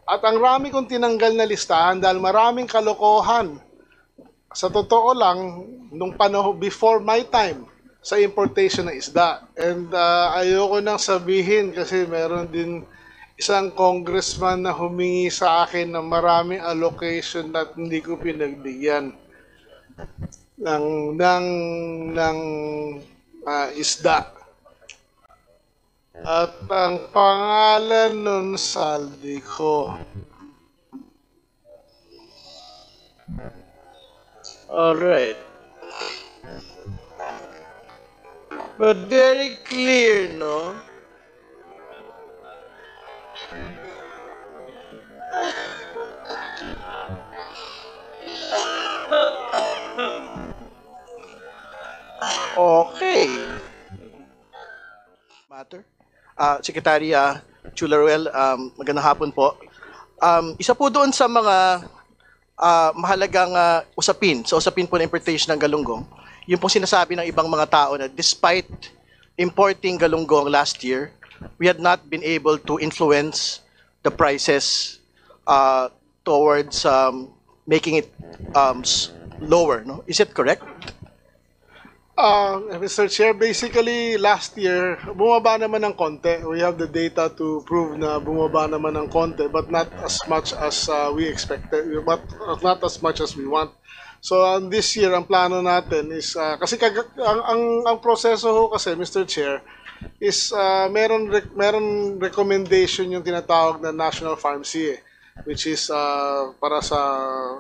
At ang rami kong tinanggal na listahan dahil maraming kalokohan. Sa totoo lang, nung panahon before my time, sa importation ng isda. And ayoko nang sabihin kasi meron din isang congressman na humingi sa akin ng maraming allocation at hindi ko pinagbigyan ng isda. At ang pangalan nun saldi ko. Alright. But very clear, no? Okay. Matter. Secretary Chularuel, magandang hapon po. Isa po doon sa mga mahalagang usapin, sa usapin po ng importation ng galunggong, yung pong sinasabi ng ibang mga tao na despite importing galunggong last year, we had not been able to influence the prices towards making it lower. No? Is it correct? Mr. Chair, basically last year, bumaba naman ng konti. We have the data to prove na bumaba naman ng konti, but not as much as we expected, but not as much as we want. So this year, ang plano natin is, kasi ang proseso ho kasi, Mr. Chair, is meron recommendation yung tinatawag na National Farm Sea, which is para sa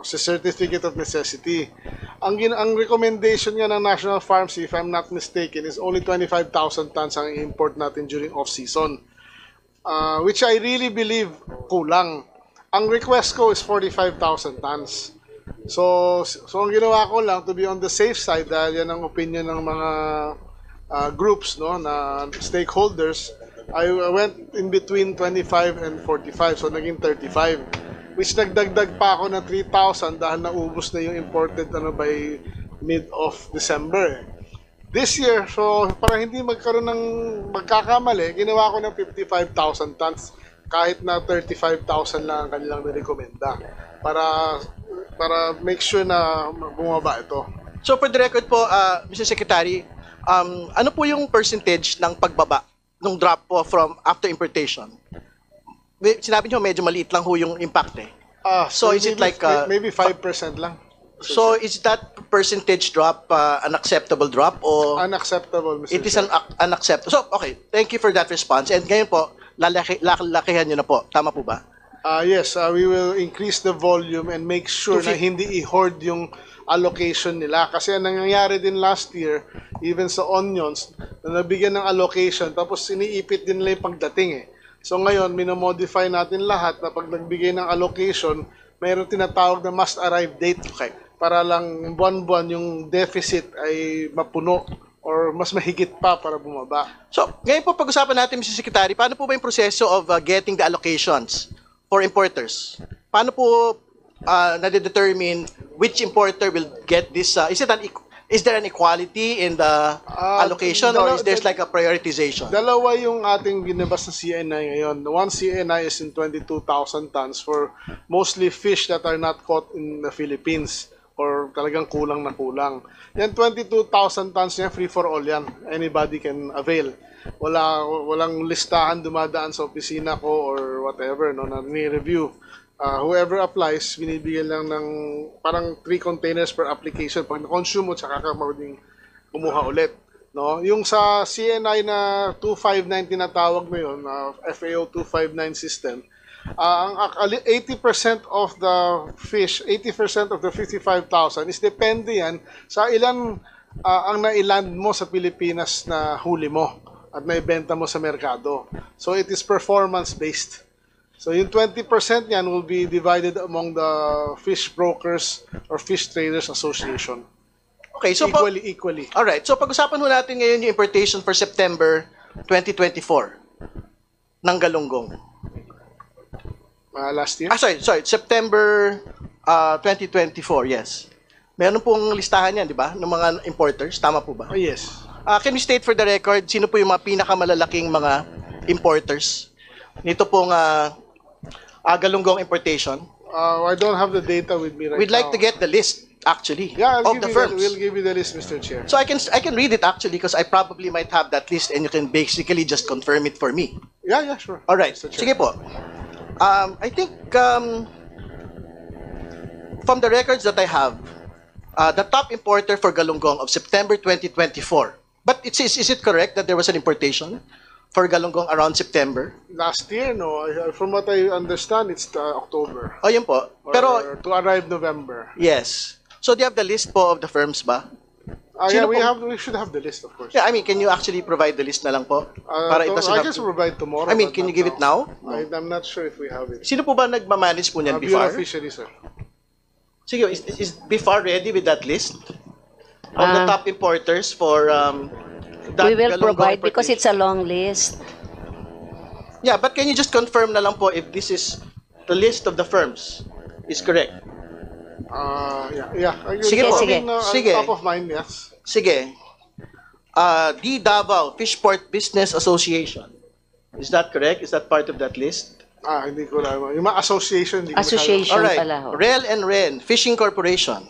Certificate of Necessity. Ang recommendation nga ng National Farm Sea, if I'm not mistaken, is only 25,000 tons ang import natin during off-season, which I really believe kulang. Ang request ko is 45,000 tons. So ang ginawa ko lang, to be on the safe side, dahil yan ang opinion ng mga groups, no, na stakeholders, I went in between 25 and 45, so naging 35. Which nagdagdag pa ako ng 3,000 dahil naubos na yung imported by mid of December. This year, so para hindi magkaroon ng magkakamali, ginawa ko ng 55,000 tons kahit na 35,000 lang ang kanilang nirekomenda para make sure na bumaba ito. So for the record po, Mr. Secretary, ano po yung percentage ng pagbaba, ng drop po from after importation? Sinabi niyo medyo maliit lang ho yung impact eh. So is it like maybe 5% lang? So is that percentage drop an acceptable drop o Unacceptable, Mr. it is an unacceptable? So okay, thank you for that response. And ngayon po, lalakihan niyo na po. Tama po ba? Yes, we will increase the volume and make sure na hindi i-hoard yung allocation nila. Kasi ang nangyayari din last year, even sa onions, na nabigyan ng allocation, tapos iniipit din nila yung pagdating eh. So ngayon, minomodify natin lahat na pag nagbigay ng allocation, mayroon tinatawag na must arrive date. Okay. Para lang buwan-buwan yung deficit ay mapuno or mas mahigit pa para bumaba. So ngayon po pag-usapan natin, Mr. Secretary, paano po ba yung proseso of getting the allocations for importers? Paano po nade-determine which importer will get this? Is there an equality in the allocation or is there like a prioritization? Dalawa yung ating binabas na CNI ngayon. One CNI is in 22,000 tons for mostly fish that are not caught in the Philippines or talagang kulang na kulang. Yan 22,000 tons yan, free for all yan. Anybody can avail. Walang listahan dumadaan sa opisina ko or whatever, no, na ni-review. Whoever applies, binibigyan lang ng parang 3 containers per application. Pag na-consume mo, tsaka ka mauling kumuha ulit. No? Yung sa CNI na 259 tinatawag mo yun, FAO 259 system, ang 80% of the fish, 80% of the 55,000 is depende yan sa ilan ang nailand mo sa Pilipinas na huli mo at naibenta mo sa merkado. So it is performance-based. So yung 20% yan will be divided among the fish brokers or fish traders association. Okay, so equally. All right. So pag-usapan ho natin ngayon yung importation for September 2024 ng galunggong. Last year? Sorry. September 2024, yes. Meron pong listahan yan, di ba? Ng mga importers. Tama po ba? Oh, yes. Can you state for the record, sino po yung mga pinakamalalaking mga importers nito pong Galunggong importation? I don't have the data with me right We'd like now. to get the list, actually, Yeah, of the firms. We'll give you the list, Mr. Chair. So I can read it actually because I probably might have that list and you can basically just confirm it for me. Yeah, sure. All right. Mr. Chair. Sige po. I think from the records that I have, the top importer for galunggong of September 2024. But is it correct that there was an importation for galunggong around September? Last year, no. From what I understand, it's October. Oh, yun po. Or Pero to arrive November. yes. So do you have the list po of the firms ba? Yeah, Sino po? we should have the list, of course. Yeah, I mean, can you actually provide the list na lang po? Para it doesn't I have can to- provide tomorrow. I mean, but can you not give it now? I'm not sure if we have it. Sino po ba nagmamanage po niyan, Bureau BIFAR? of Fisheries, sir. Sige, is BIFAR ready with that list? Of the top importers for that We will galunggong provide because importation? it's a long list. Yeah, but can you just confirm na lang po if this is the list of the firms is correct? Yeah. Sige po. Sige. Top of mind, yes. Sige. D. Davao Fishport Business Association. Is that correct? Is that part of that list? Hindi ko alam. Yung mga association, hindi ko Association. All right. pala ho. Rel and Ren Fishing Corporation.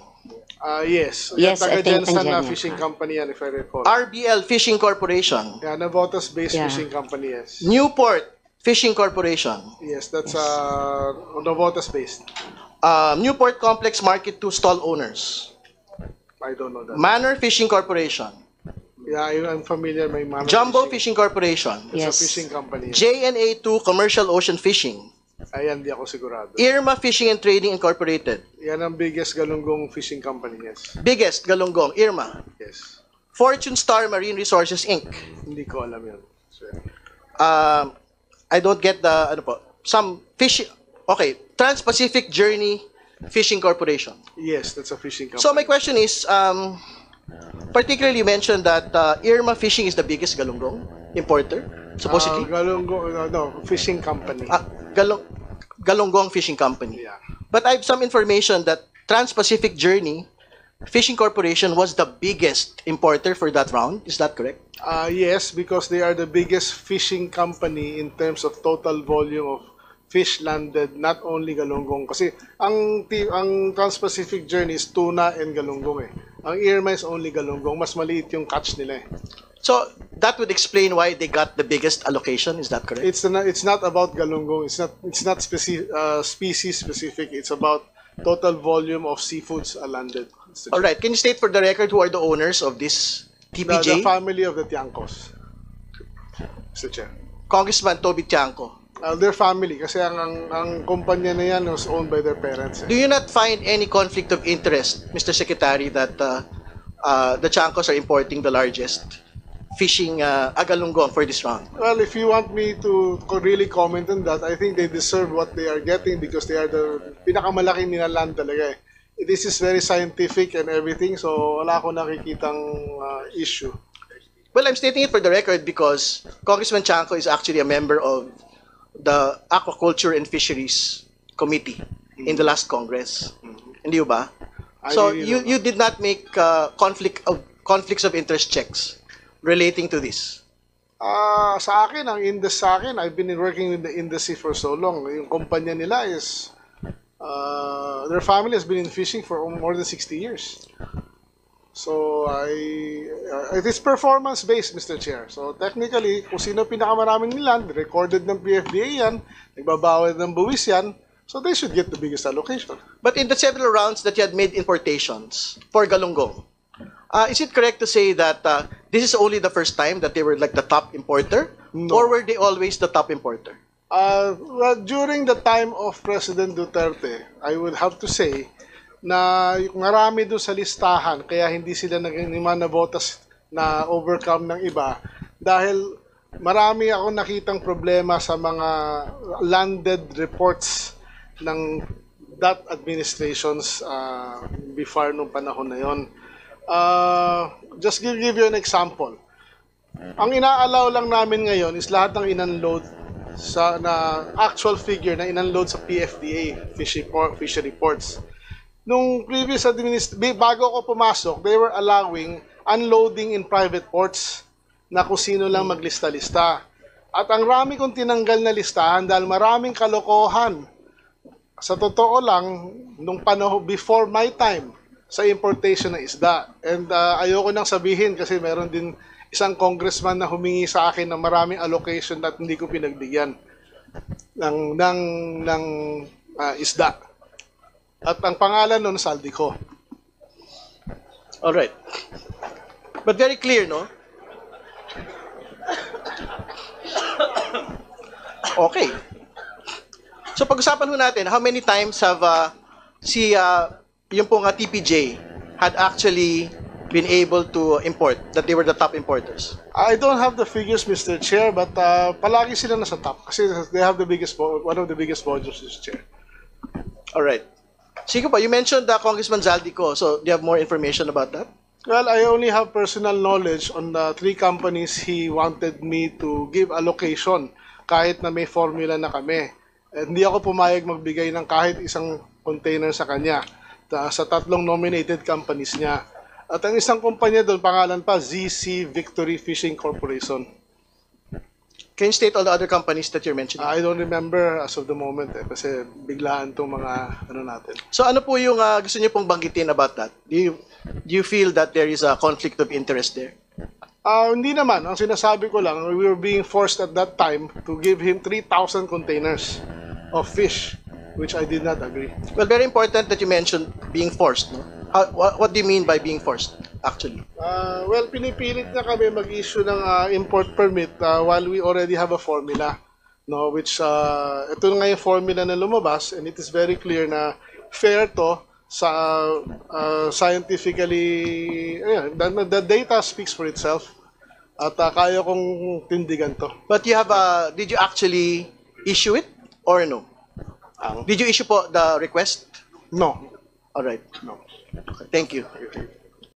Yes. Yes, I think Taga-Jensen andyan na yan. fishing company yan, if I recall. RBL Fishing Corporation. Yeah, Navotas-based Yeah. fishing company, yes. Newport Fishing Corporation. Yes, that's Navotas-based. Newport Complex Market 2 stall owners. I don't know that. Manor Fishing Corporation. Yeah, I'm familiar. May Mano Jumbo Fishing Corporation. It's a Yes. fishing company. JNA2 Commercial Ocean Fishing. Ayan, di ako sigurado. Irma Fishing and Trading Incorporated. Yan ang biggest galunggong fishing company, yes. Biggest galunggong, Irma. Yes. Fortune Star Marine Resources Inc. Hindi ko alam yun. Sir. I don't get the, ano po, some fishing, okay, Trans-Pacific Journey Fishing Corporation. Yes, that's a fishing company. So my question is, particularly you mentioned that Irma Fishing is the biggest galunggong importer, supposedly. Galunggong, no, fishing company. Galunggong Fishing Company. Yeah. But I have some information that Trans-Pacific Journey Fishing Corporation was the biggest importer for that round. Is that correct? Yes, because they are the biggest fishing company in terms of total volume of fish landed, not only galunggong. Kasi ang Trans-Pacific Journey is tuna and galunggong eh. Ang Irma is only galunggong. Mas maliit yung catch nila eh. So that would explain why they got the biggest allocation. Is that correct? It's not about galunggong. It's not species specific. It's about total volume of seafoods landed. All right. Can you state for the record who are the owners of this The TPJ? family of the Tiangcos. Mr. Chair. Congressman Toby Tiangco. Their family kasi ang kumpanya na yan was owned by their parents. Do you not find any conflict of interest, Mr. Secretary, that the Tiangcos are importing the largest fishing agalunggong for this round? Well, if you want me to really comment on that, I think they deserve what they are getting because they are the pinakamalaki nila land talaga eh. This is very scientific and everything, so wala akong nakikitang issue. Well, I'm stating it for the record because Congressman Tiangco is actually a member of the Aquaculture and Fisheries Committee in the last Congress. Hindi ba? I So really don't you did not make conflicts of interest checks relating to this. Sa akin, I've been working with the industry for so long. Yung kumpanya nila is, their family has been in fishing for more than 60 years. So, it is performance-based, Mr. Chair. So, technically, kung sino pinakamaraming land, recorded ng PFDA yan, nagbabawal ng buwis yan, so they should get the biggest allocation. But in the several rounds that you had made importations for galunggong, is it correct to say that this is only the first time that they were like the top importer? No. Or were they always the top importer? Well, during the time of President Duterte, I would have to say na marami doon sa listahan, kaya hindi sila naging Navotas na overcome ng iba dahil marami akong nakitang problema sa mga landed reports ng that administrations before nung panahon na yon. Just give you an example. Ang inaalaw lang namin ngayon is lahat ng inunload na actual figure na inunload sa PFDA, fishery ports. Nung previous bago ako pumasok, they were allowing unloading in private ports na kung sino lang maglista-lista. At ang rami kong tinanggal na listahan dahil maraming kalokohan sa totoo lang, nung panahon before my time sa importation ng isda. And ayoko nang sabihin kasi meron din isang congressman na humingi sa akin ng maraming allocation at hindi ko pinagbigyan ng isda. At ang pangalan nun, Saldico. All right. But very clear, no? Okay. So pag-usapan ho natin, how many times have yung pong TPJ had actually been able to import, that they were the top importers? I don't have the figures, Mr. Chair, but palagi sila nasa top kasi they have the biggest, one of the biggest volumes, Mr. Chair. All right. Sige po, you mentioned Congressman Zaldico, so do you have more information about that? Well, I only have personal knowledge on the 3 companies he wanted me to give allocation kahit na may formula na kami. And hindi ako pumayag magbigay ng kahit isang container sa kanya sa 3 nominated companies niya. At ang isang kumpanya doon, pangalan pa, ZC Victory Fishing Corporation. Can you state all the other companies that you're mentioning? I don't remember as of the moment kasi biglaan itong mga natin. So ano po yung gusto niyo pong banggitin about that? Do you feel that there is a conflict of interest there? Hindi naman. Ang sinasabi ko lang, we were being forced at that time to give him 3,000 containers of fish, which I did not agree. Well, very important that you mentioned being forced, no? What do you mean by being forced, actually? Well, pinipilit na kami mag-issue ng import permit while we already have a formula, no? Which ito nga yung formula na lumabas, and it is very clear na fair to sa scientifically, the data speaks for itself. At kaya kong tindigan to. But you have did you actually issue it or no? Did you issue po the request? No. All right. No. Okay, thank you.